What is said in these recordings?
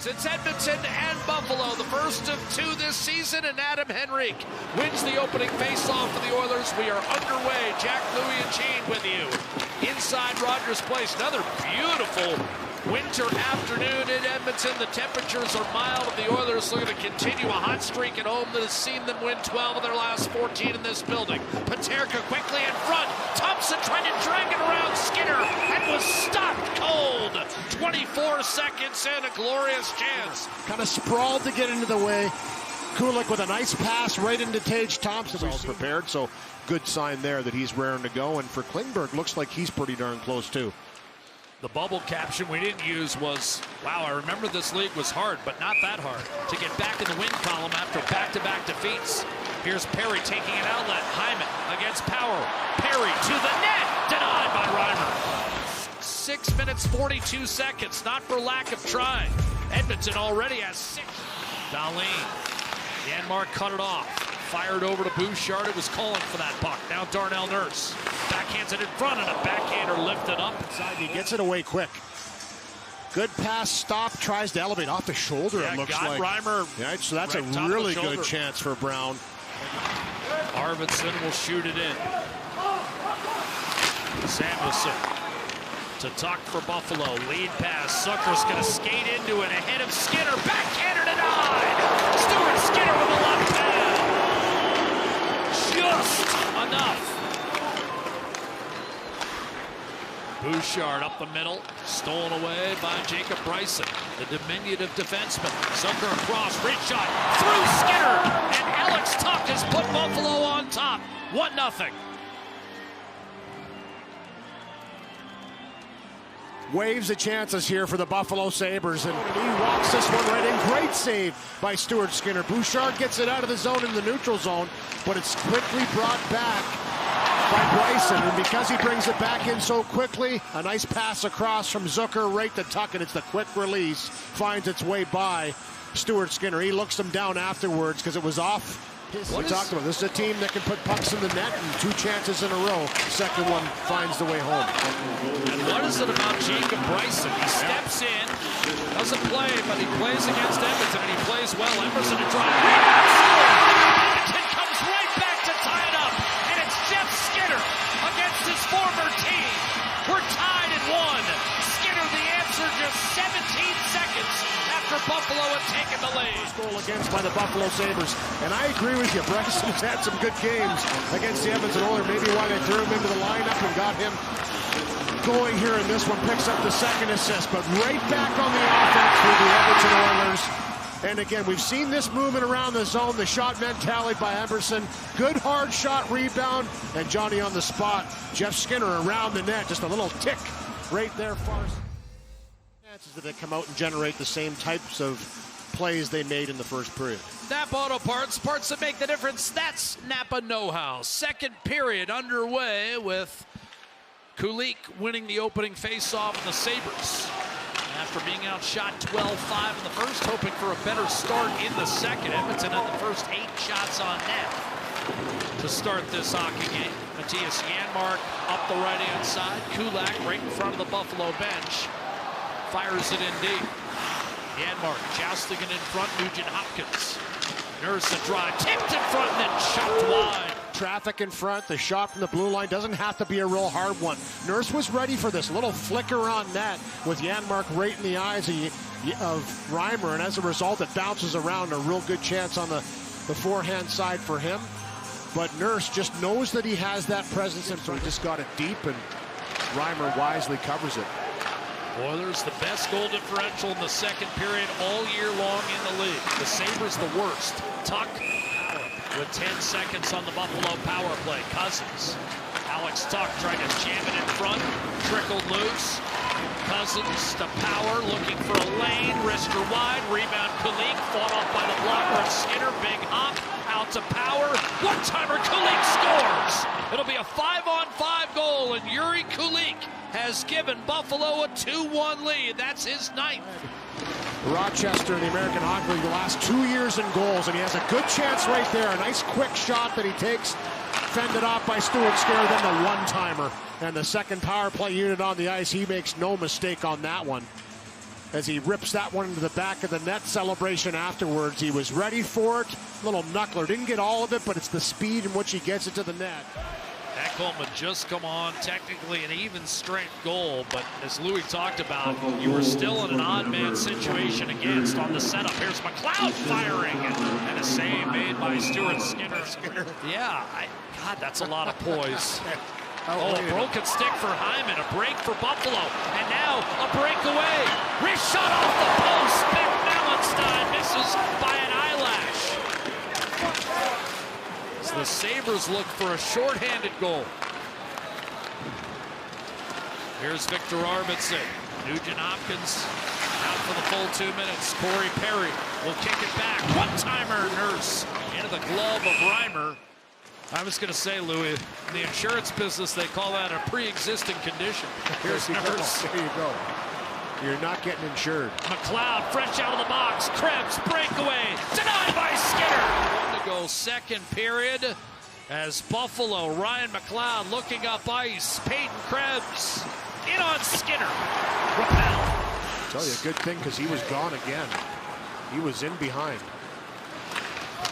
periods. It's Edmonton and Buffalo, the first of two this season, and Adam Henrique wins the opening faceoff for the Oilers. We are underway. Jack, Louie, and Gene with you inside Rogers Place. Another beautiful winter afternoon in Edmonton. The temperatures are mild, and the Oilers looking to continue a hot streak at home that has seen them win 12 of their last 14 in this building. Paterka quickly in front. Thompson trying to drag it around Skinner and was stopped cold. 24 seconds and a glorious chance. Kind of sprawled to get into the way. Kulik with a nice pass right into Tage Thompson. He's prepared, so good sign there that he's raring to go. And for Klingberg, looks like he's pretty darn close too. The bubble caption we didn't use was, wow, I remember this league was hard, but not that hard to get back in the win column after back-to-back defeats. Here's Perry taking an outlet. Hyman against Power. Perry to the net. Denied by Reimer. 6 minutes, 42 seconds. Not for lack of trying. Edmonton already has 6. Dahlin. Janmark cut it off. Fired over to Bouchard. It was calling for that puck. Now Darnell Nurse. Backhands it in front, and a backhander lifted up. He gets it away quick. Good pass, stop, tries to elevate off the shoulder, yeah, it looks got like. Reimer. Yeah, so that's right, a really good chance for Brown. Arvidsson will shoot it in. Samuelson to Tuck for Buffalo. Lead pass. Zucker's going to skate into it ahead of Skinner. Backhander denied. Stuart Skinner with a left pad. Just enough. Bouchard up the middle, stolen away by Jacob Bryson, the diminutive defenseman. Zucker across, reach shot through Skinner, and Alex Tuck has put Buffalo on top. 1-0. Waves the chances here for the Buffalo Sabres, and he walks this one right in. Great save by Stuart Skinner. Bouchard gets it out of the zone in the neutral zone, but it's quickly brought back by Bryson, and because he brings it back in so quickly, a nice pass across from Zucker right to Tuck, and it's the quick release, finds its way by Stuart Skinner. He looks him down afterwards because it was off. We talked about this is a team that can put pucks in the net, and 2 chances in a row. Second one finds the way home. And what is it about Jacob Bryson? He steps in, doesn't play, but he plays against Edmonton, and he plays well. Emerson to drive. Edmonton comes right back to tie it up, and it's Jeff Skinner against his former team. We're tied at 1. Skinner the answer just 17 seconds after Buffalo had taken the lead. First goal against by the Buffalo Sabres. And I agree with you, Bryson's had some good games against the Edmonton Oilers. Maybe why they threw him into the lineup and got him going here in this one. Picks up the second assist, but right back on the offense for the Edmonton Oilers. And again, we've seen this movement around the zone, the shot mentality by Emerson. Good hard shot rebound, and Johnny on the spot. Jeff Skinner around the net, just a little tick right there. Far chances that they come out and generate the same types of plays they made in the first period. Napa Auto Parts, parts that make the difference. That's Napa know-how. Second period underway with Kulik winning the opening face-off in the Sabres. After being outshot 12-5 in the first, hoping for a better start in the second. Edmonton had the first 8 shots on net to start this hockey game. Matthias Janmark up the right-hand side. Kulak right in front of the Buffalo bench. Fires it in deep. Janmark jousting it in front. Nugent-Hopkins. Nurse a drive. Tipped in front and then shot wide. Traffic in front. The shot from the blue line doesn't have to be a real hard one. Nurse was ready for this. A little flicker on net with Janmark right in the eyes of Reimer, and as a result, it bounces around. A real good chance on the forehand side for him. But Nurse just knows that he has that presence, and so he just got it deep, and Reimer wisely covers it. Oilers the best goal differential in the second period all year long in the league. The Sabres the worst. Tuck with 10 seconds on the Buffalo power play. Cousins. Alex Tuck trying to jam it in front. Trickled loose. Cousins to Power looking for a lane. Wrister wide. Rebound Kulik. Fought off by the blocker of Skinner. Big hop. Out to Power. One-timer. Kulik scores. It'll be a 5-on-5 goal, and Yuri Kulik has given Buffalo a 2-1 lead. That's his 9th. Rochester in the American Hockey League the last 2 years in goals, and he has a good chance right there. A nice quick shot that he takes, fended off by Stuart Skinner, then the one-timer. And the second power play unit on the ice, he makes no mistake on that one. as he rips that one into the back of the net. Celebration afterwards. He was ready for it. Little knuckler. Didn't get all of it, but it's the speed in which he gets it to the net. Ekholm had just come on, technically an even strength goal, but as Louis talked about, you were still in an odd man situation against on the setup. Here's McLeod firing, and a save made by Stuart Skinner. Yeah, God, that's a lot of poise. Oh, a broken stick for Hyman, a break for Buffalo, and now a breakaway. Wrist shot off the post. Beck Mallenstein misses by an eyelash. So the Sabres look for a shorthanded goal. Here's Victor Arvidsson. Nugent-Hopkins out for the full 2 minutes. Corey Perry will kick it back. One-timer, Nurse into the glove of Reimer. I was going to say, Louis, in the insurance business, they call that a pre-existing condition. Here's Nurse. There you go. You're not getting insured. McLeod, fresh out of the box. Krebs, breakaway. Denied by Skinner. One to go, second period. As Buffalo, Ryan McLeod looking up ice. Peyton Krebs in on Skinner. Repelled. I'll tell you, a good thing because he was gone again. He was in behind.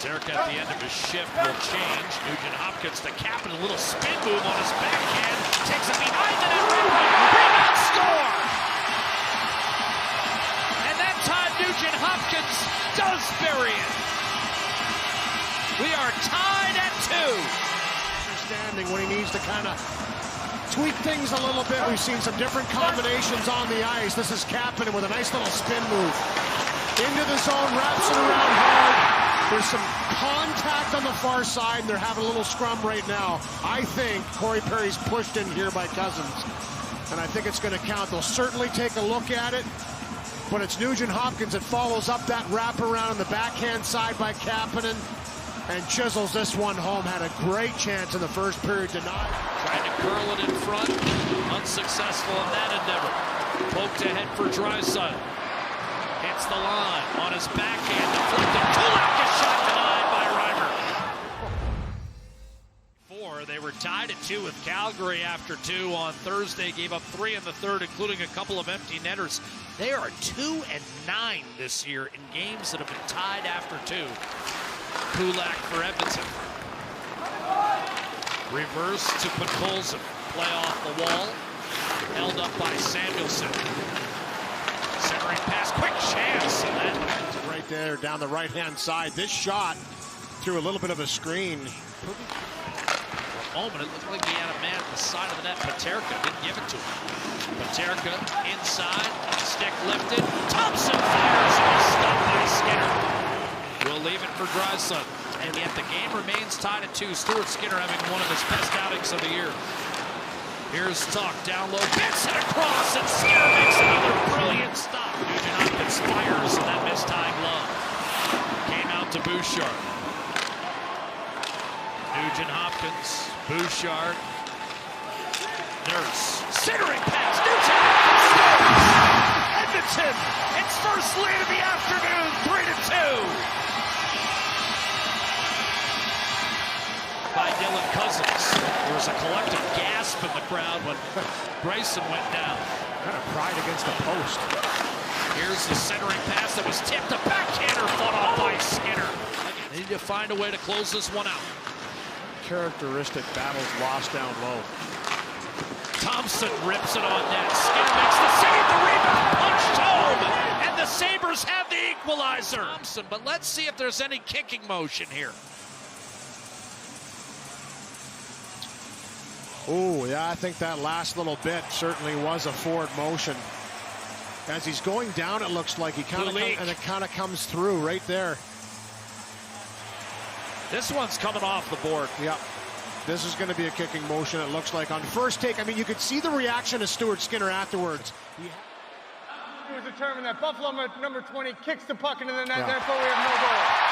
Derek at the end of his shift will change. Nugent-Hopkins to cap and a little spin move on his backhand. Takes it behind the net. Rebound, score! And that time Nugent-Hopkins does bury it. We are tied at 2. Understanding when he needs to kind of tweak things a little bit. We've seen some different combinations on the ice. This is Kapanen with a nice little spin move. Into the zone, wraps it around hard. There's some contact on the far side, and they're having a little scrum right now. I think Corey Perry's pushed in here by Cousins, and I think it's going to count. They'll certainly take a look at it, but it's Nugent-Hopkins that follows up that wraparound on the backhand side by Kapanen and chisels this one home. Had a great chance in the first period, denied. Trying to curl it in front, unsuccessful in that endeavor. Poked ahead for Draisaitl. Hits the line on his backhand, deflected. Kulak, a shot denied by Reimer. They were tied at 2 with Calgary after 2 on Thursday. Gave up 3 in the third, including a couple of empty netters. They are 2-9 this year in games that have been tied after 2. Kulak for Edmonton. Reverse to Podkolzin. Play off the wall. Held up by Samuelson. Centering pass, quick chance. And that right there down the right-hand side. This shot through a little bit of a screen. For a moment, it looked like he had a man at the side of the net. Paterka didn't give it to him. Paterka inside, stick lifted. Thompson fires, and he's stopped by Skinner. We'll leave it for Draisaitl. And yet the game remains tied at 2. Stuart Skinner having one of his best outings of the year. Here's Tuck, down low, gets it across, and Skinner makes another brilliant stop. Nugent-Hopkins fires, and that missed high glove came out to Bouchard. Nugent-Hopkins, Bouchard, Nurse, centering pass, Nugent-Hopkins scores! Edmonton, its first lead of the afternoon, 3-2. By Dylan Cousins. There was a collective gasp in the crowd when Bryson went down. Kind of pride against the post. Here's the centering pass that was tipped. A backhander fought off by Skinner. They need to find a way to close this one out. Characteristic battles lost down low. Thompson rips it on net. Skinner makes the save. The rebound punched home. And the Sabres have the equalizer. Thompson, but let's see if there's any kicking motion here. Oh, yeah, I think that last little bit certainly was a forward motion. As he's going down, it looks like he kind of comes through right there. This one's coming off the board. Yeah, this is going to be a kicking motion, it looks like. On first take, I mean, you could see the reaction of Stuart Skinner afterwards. It was determined that Buffalo number 20 kicks the puck into the net, therefore we have no goal.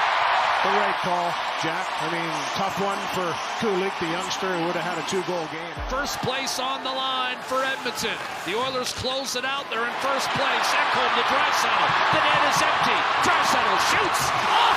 The right call, Jack. I mean, tough one for Kulik, the youngster who would have had a 2-goal game. First place on the line for Edmonton. The Oilers close it out. They're in first place. Ekholm to Draisaitl. The net is empty. Draisaitl shoots off